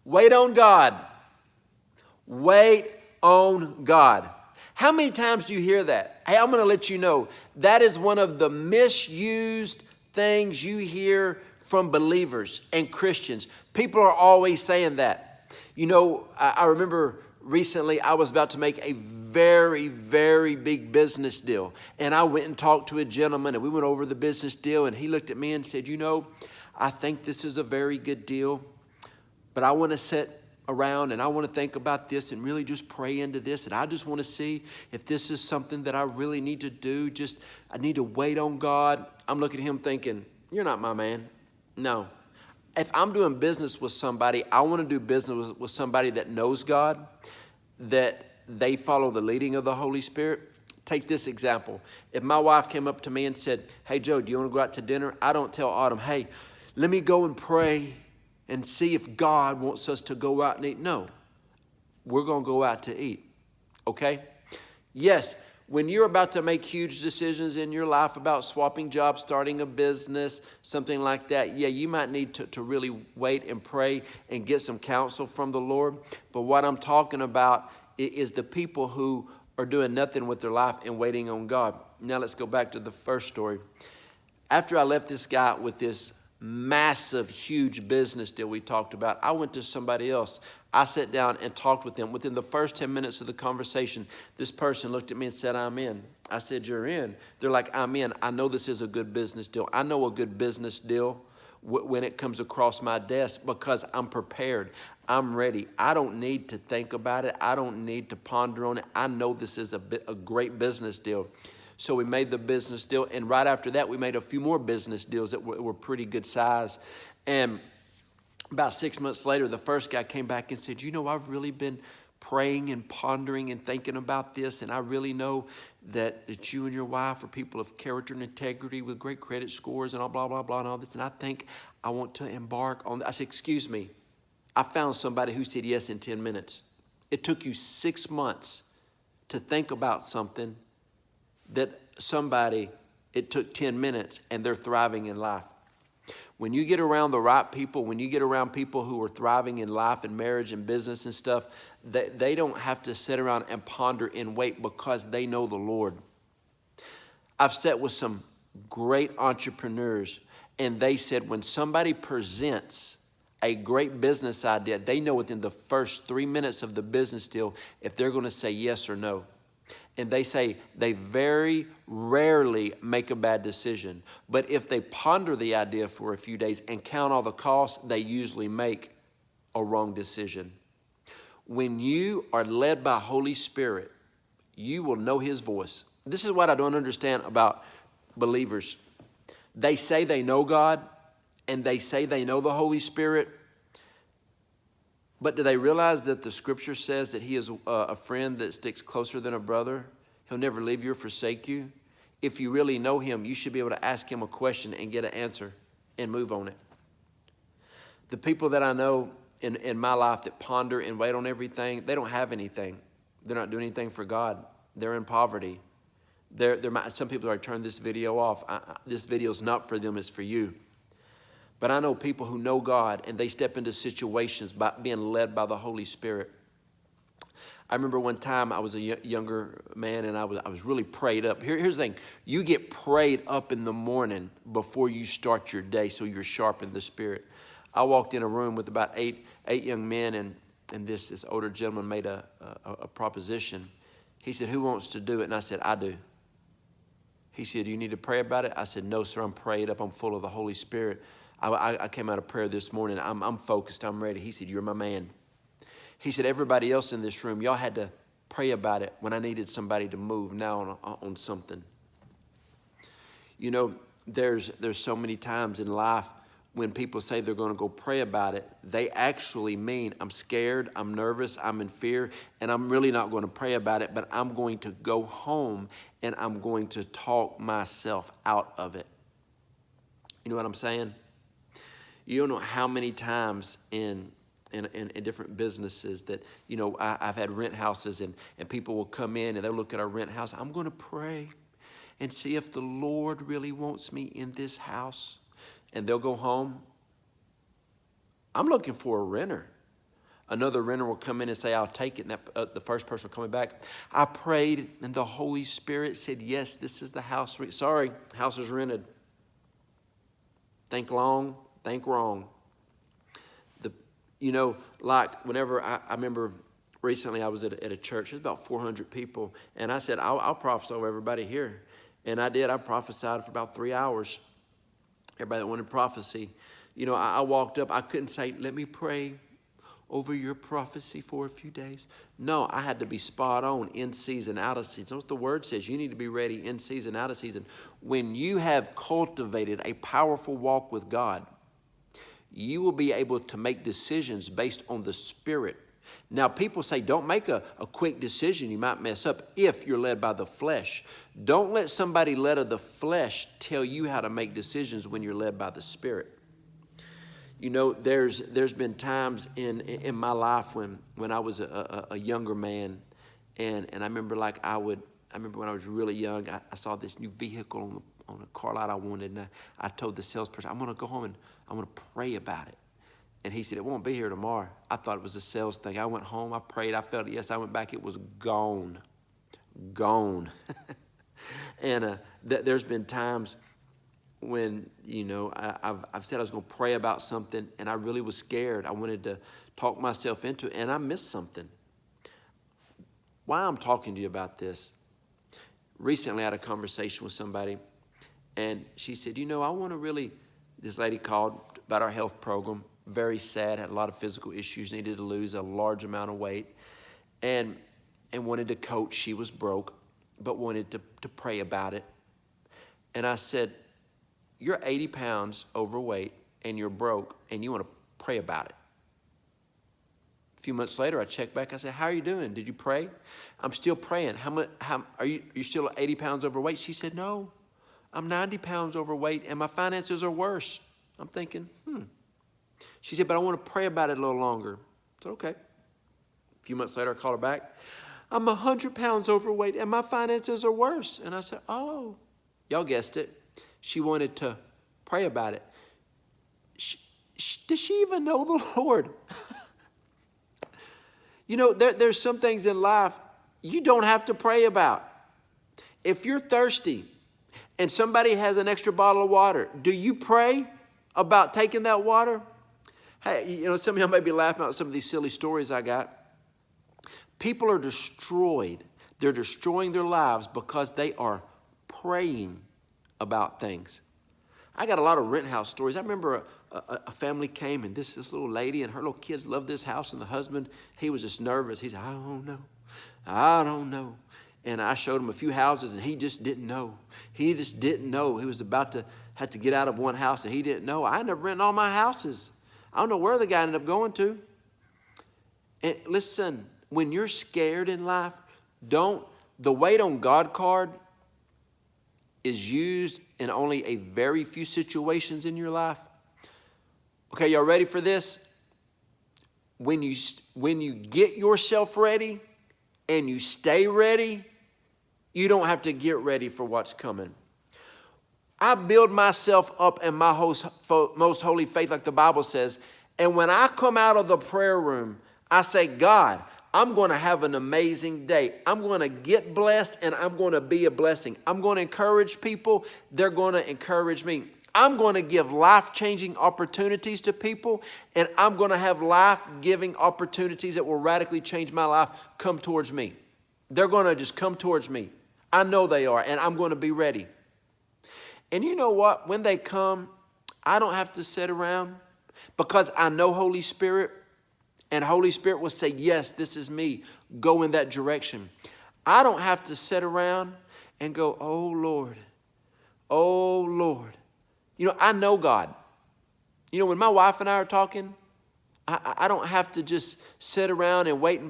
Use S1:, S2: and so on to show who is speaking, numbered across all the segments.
S1: Wait on God. Wait on God. How many times do you hear that? Hey, I'm going to let you know that is one of the misused things you hear from believers and Christians. People are always saying that. You know, I remember recently I was about to make a very, very big business deal. And I went and talked to a gentleman and we went over the business deal and he looked at me and said, you know, I think this is a very good deal, but I want to sit around and I want to think about this and really just pray into this. And I just want to see if this is something that I really need to do. I need to wait on God. I'm looking at him thinking, you're not my man. No. If I'm doing business with somebody, I want to do business with somebody that knows God, that they follow the leading of the Holy Spirit. Take this example. If my wife came up to me and said, hey, Joe, do you want to go out to dinner? I don't tell Autumn, hey, let me go and pray and see if God wants us to go out and eat. No, we're going to go out to eat, okay? Yes, when you're about to make huge decisions in your life about swapping jobs, starting a business, something like that, yeah, you might need to really wait and pray and get some counsel from the Lord. But what I'm talking about is the people who are doing nothing with their life and waiting on God. Now let's go back to the first story. After I left this guy with this massive, huge business deal we talked about, I went to somebody else. I sat down and talked with them. Within the first 10 minutes of the conversation, this person looked at me and said, I'm in. I said, you're in? They're like, I'm in. I know this is a good business deal. I know a good business deal when it comes across my desk because I'm prepared. I'm ready. I don't need to think about it. I don't need to ponder on it. I know this is a great business deal. So we made the business deal, and right after that, we made a few more business deals that were pretty good size. And about 6 months later, the first guy came back and said, you know, I've really been praying and pondering and thinking about this, and I really know that you and your wife are people of character and integrity with great credit scores and all blah, blah, blah, and all this, and I think I want to embark on that. I said, excuse me, I found somebody who said yes in 10 minutes. It took you 6 months to think about something that somebody, it took 10 minutes and they're thriving in life. When you get around the right people, when you get around people who are thriving in life and marriage and business and stuff, they don't have to sit around and ponder and wait because they know the Lord. I've sat with some great entrepreneurs and they said when somebody presents a great business idea, they know within the first 3 minutes of the business deal if they're going to say yes or no. And they say they very rarely make a bad decision. But if they ponder the idea for a few days and count all the costs, they usually make a wrong decision. When you are led by Holy Spirit, you will know his voice. This is what I don't understand about believers. They say they know God and they say they know the Holy Spirit. But do they realize that the scripture says that he is a friend that sticks closer than a brother? He'll never leave you or forsake you. If you really know him, you should be able to ask him a question and get an answer and move on it. The people that I know in my life that ponder and wait on everything, they don't have anything. They're not doing anything for God. They're in poverty. Some people are turning this video off. This video is not for them, it's for you. But I know people who know God and they step into situations by being led by the Holy Spirit. I remember one time I was a younger man and I was really prayed up. Here's the thing. You get prayed up in the morning before you start your day so you're sharp in the spirit. I walked in a room with about eight young men and this older gentleman made a proposition. He said, who wants to do it? And I said, I do. He said, do you need to pray about it? I said, no, sir, I'm prayed up. I'm full of the Holy Spirit. I came out of prayer this morning. I'm focused. I'm ready. He said, you're my man. He said, everybody else in this room, y'all had to pray about it when I needed somebody to move now on something. You know, there's so many times in life when people say they're going to go pray about it, they actually mean I'm scared, I'm nervous, I'm in fear, and I'm really not going to pray about it, but I'm going to go home and I'm going to talk myself out of it. You know what I'm saying? You don't know how many times in different businesses that, you know, I've had rent houses and people will come in and they'll look at our rent house. I'm going to pray and see if the Lord really wants me in this house. And they'll go home. I'm looking for a renter. another renter will come in and say, I'll take it. And that, the first person coming back, I prayed and the Holy Spirit said, yes, this is the house. Sorry, house is rented. Think long, think wrong. Like whenever I remember recently I was at a church, there's about 400 people. And I said, I'll prophesy over everybody here. And I did. I prophesied for about 3 hours. Everybody that wanted prophecy. I walked up. I couldn't say, let me pray over your prophecy for a few days. No, I had to be spot on, in season, out of season. That's what the word says. You need to be ready in season, out of season. When you have cultivated a powerful walk with God, you will be able to make decisions based on the Spirit. Now, people say don't make a quick decision. You might mess up if you're led by the flesh. Don't let somebody led of the flesh tell you how to make decisions when you're led by the Spirit. There's been times in my life when I was a younger man, and I remember I remember when I was really young, I saw this new vehicle on a car lot I wanted, and I told the salesperson, I'm going to go home and I'm going to pray about it. And he said, it won't be here tomorrow. I thought it was a sales thing. I went home, I prayed, I felt it. Yes, I went back, it was gone. And there's been times when, I've said I was going to pray about something, and I really was scared. I wanted to talk myself into it, and I missed something. Why I'm talking to you about this, recently I had a conversation with somebody, and she said, I want to really, this lady called about our health program, very sad, had a lot of physical issues, needed to lose a large amount of weight, and wanted to coach. She was broke, but wanted to pray about it. And I said, you're 80 pounds overweight, and you're broke, and you want to pray about it. A few months later, I checked back. I said, how are you doing? Did you pray? I'm still praying. How are you still 80 pounds overweight? She said, no, I'm 90 pounds overweight, and my finances are worse. I'm thinking, She said, but I want to pray about it a little longer. I said, okay. A few months later, I called her back. I'm 100 pounds overweight, and my finances are worse. And I said, oh, y'all guessed it. She wanted to pray about it. Does she even know the Lord? There's some things in life you don't have to pray about. If you're thirsty and somebody has an extra bottle of water, do you pray about taking that water? Hey, some of y'all may be laughing at some of these silly stories I got. People are destroyed. They're destroying their lives because they are praying about things. I got a lot of rent house stories. I remember a family came, and this little lady and her little kids loved this house, and the husband, he was just nervous. He said, I don't know. And I showed him a few houses, and he just didn't know. He was about to have to get out of one house, and he didn't know. I ended up renting all my houses. I don't know where the guy ended up going to. And listen, when you're scared in life, the wait on God card is used in only a very few situations in your life. Okay, y'all ready for this? When you get yourself ready and you stay ready, you don't have to get ready for what's coming. I build myself up in my most holy faith, like the Bible says. And when I come out of the prayer room, I say, God, I'm going to have an amazing day. I'm going to get blessed, and I'm going to be a blessing. I'm going to encourage people. They're going to encourage me. I'm going to give life-changing opportunities to people, and I'm going to have life-giving opportunities that will radically change my life come towards me. They're going to just come towards me. I know they are, and I'm going to be ready. And you know what? When they come, I don't have to sit around because I know Holy Spirit, and Holy Spirit will say, yes, this is me. Go in that direction. I don't have to sit around and go, oh, Lord. I know God. When my wife and I are talking, I don't have to just sit around and wait.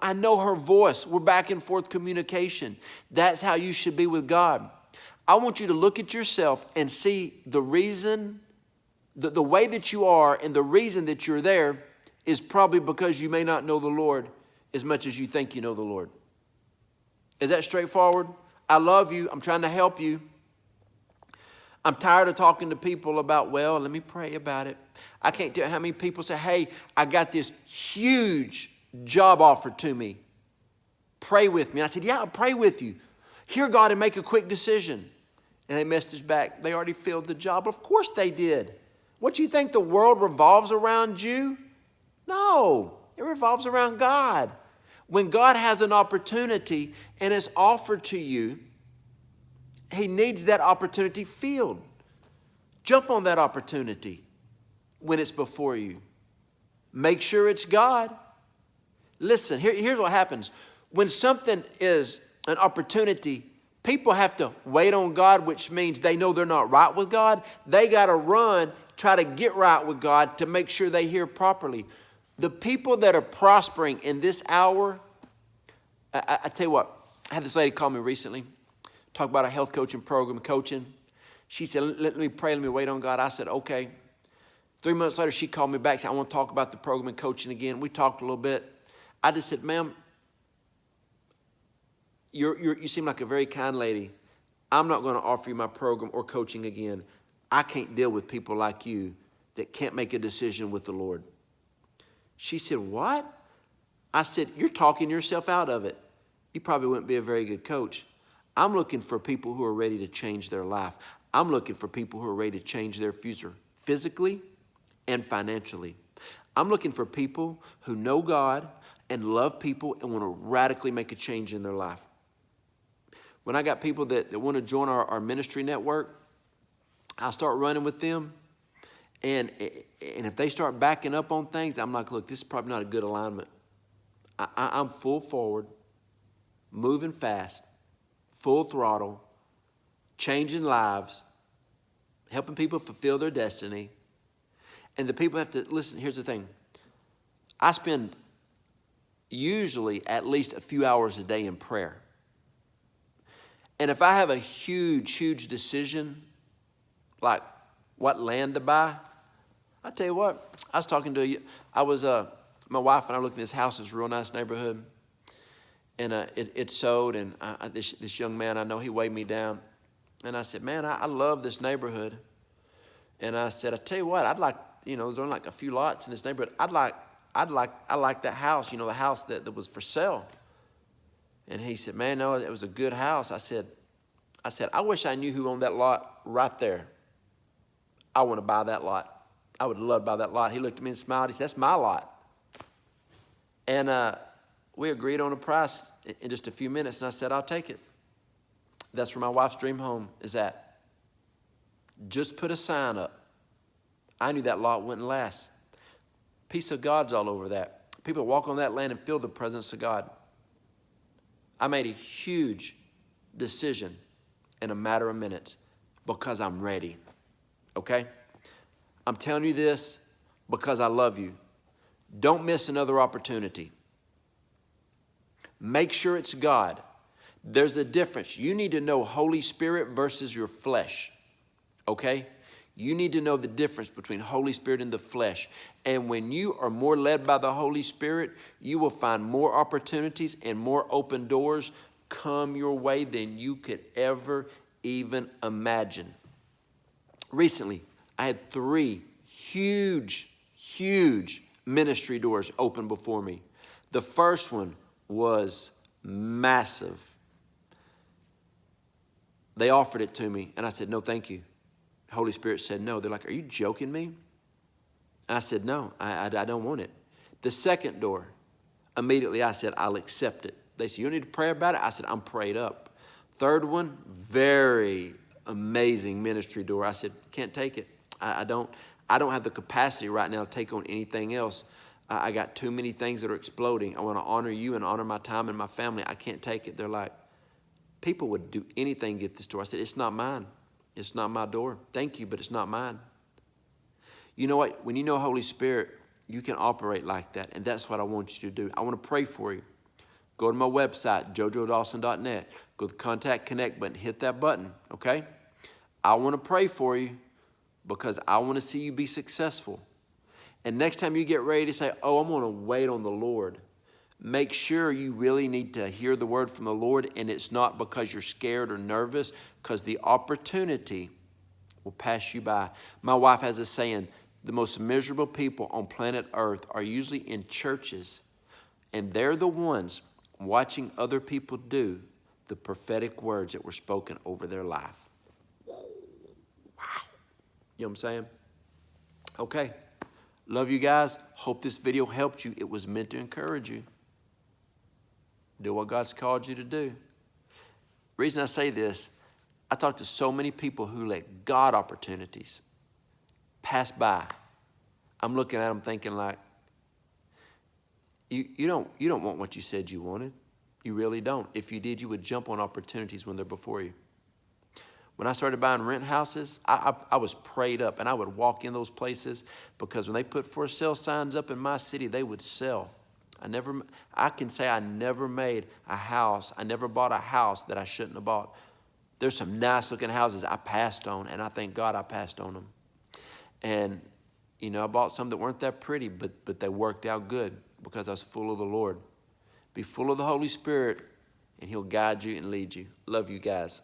S1: I know her voice. We're back and forth communication. That's how you should be with God. I want you to look at yourself and see the reason, the way that you are, and the reason that you're there is probably because you may not know the Lord as much as you think you know the Lord. Is that straightforward? I love you. I'm trying to help you. I'm tired of talking to people about, well, let me pray about it. I can't tell how many people say, hey, I got this huge job offer to me. Pray with me. And I said, yeah, I'll pray with you. Hear God and make a quick decision. And they messaged back, they already filled the job. Of course they did. What, you think the world revolves around you? No, it revolves around God. When God has an opportunity and it's offered to you, He needs that opportunity filled. Jump on that opportunity when it's before you. Make sure it's God. Listen, here's what happens. When something is an opportunity, people have to wait on God, which means they know they're not right with God. They got to run, try to get right with God to make sure they hear properly. The people that are prospering in this hour, I tell you what, I had this lady call me recently, talk about a health coaching program, coaching. She said, let me pray, let me wait on God. I said, okay. 3 months later, she called me back, said, I want to talk about the program and coaching again. We talked a little bit. I just said, ma'am, you seem like a very kind lady. I'm not going to offer you my program or coaching again. I can't deal with people like you that can't make a decision with the Lord. She said, what? I said, you're talking yourself out of it. You probably wouldn't be a very good coach. I'm looking for people who are ready to change their life. I'm looking for people who are ready to change their future physically and financially. I'm looking for people who know God and love people and want to radically make a change in their life. When I got people that want to join our ministry network, I'll start running with them. And if they start backing up on things, I'm like, look, this is probably not a good alignment. I'm full forward, moving fast, full throttle, changing lives, helping people fulfill their destiny. And the people have to, listen, here's the thing. I spend usually at least a few hours a day in prayer. And if I have a huge decision, like what land to buy, I tell you what, I was talking to you. My wife and I looked at this house. It's a real nice neighborhood. And it sold, and this young man, I know, he weighed me down. And I said, man, I love this neighborhood. And I said, I tell you what, I'd like, there's only like a few lots in this neighborhood. I like that house, the house that was for sale. And he said, man, no, it was a good house. I said, I wish I knew who owned that lot right there. I want to buy that lot. I would love to buy that lot. He looked at me and smiled. He said, that's my lot. And we agreed on a price in just a few minutes, and I said, I'll take it. That's where my wife's dream home is at. Just put a sign up. I knew that lot wouldn't last. Peace of God's all over that. People walk on that land and feel the presence of God. I made a huge decision in a matter of minutes because I'm ready, okay? I'm telling you this because I love you. Don't miss another opportunity. Make sure it's God. There's a difference. You need to know Holy Spirit versus your flesh, okay? You need to know the difference between Holy Spirit and the flesh. And when you are more led by the Holy Spirit, you will find more opportunities and more open doors come your way than you could ever even imagine. Recently, I had 3 huge ministry doors open before me. The first one was massive. They offered it to me, and I said, no, thank you. Holy Spirit said no. They're like, are you joking me? I said, no, I don't want it. The second door, immediately I said, I'll accept it. They said, you need to pray about it? I said, I'm prayed up. Third one, very amazing ministry door. I said, can't take it. I don't have the capacity right now to take on anything else. I got too many things that are exploding. I want to honor you and honor my time and my family. I can't take it. They're like, people would do anything to get this door. I said, it's not mine. It's not my door. Thank you, but it's not mine. You know what? When you know Holy Spirit, you can operate like that, and that's what I want you to do. I want to pray for you. Go to my website, jojoedawson.net. Go to the Contact Connect button. Hit that button, okay? I want to pray for you because I want to see you be successful. And next time you get ready to say, oh, I'm going to wait on the Lord, make sure you really need to hear the word from the Lord, and it's not because you're scared or nervous, because the opportunity will pass you by. My wife has a saying, the most miserable people on planet Earth are usually in churches, and they're the ones watching other people do the prophetic words that were spoken over their life. Wow. You know what I'm saying? Okay. Love you guys. Hope this video helped you. It was meant to encourage you. Do what God's called you to do. The reason I say this, I talk to so many people who let God opportunities pass by. I'm looking at them thinking like, you don't want what you said you wanted. You really don't. If you did, you would jump on opportunities when they're before you. When I started buying rent houses, I was prayed up, and I would walk in those places because when they put for sale signs up in my city, they would sell. I can say I never made a house. I never bought a house that I shouldn't have bought. There's some nice looking houses I passed on, and I thank God I passed on them. And, you know, I bought some that weren't that pretty, but they worked out good because I was full of the Lord. Be full of the Holy Spirit, and He'll guide you and lead you. Love you guys.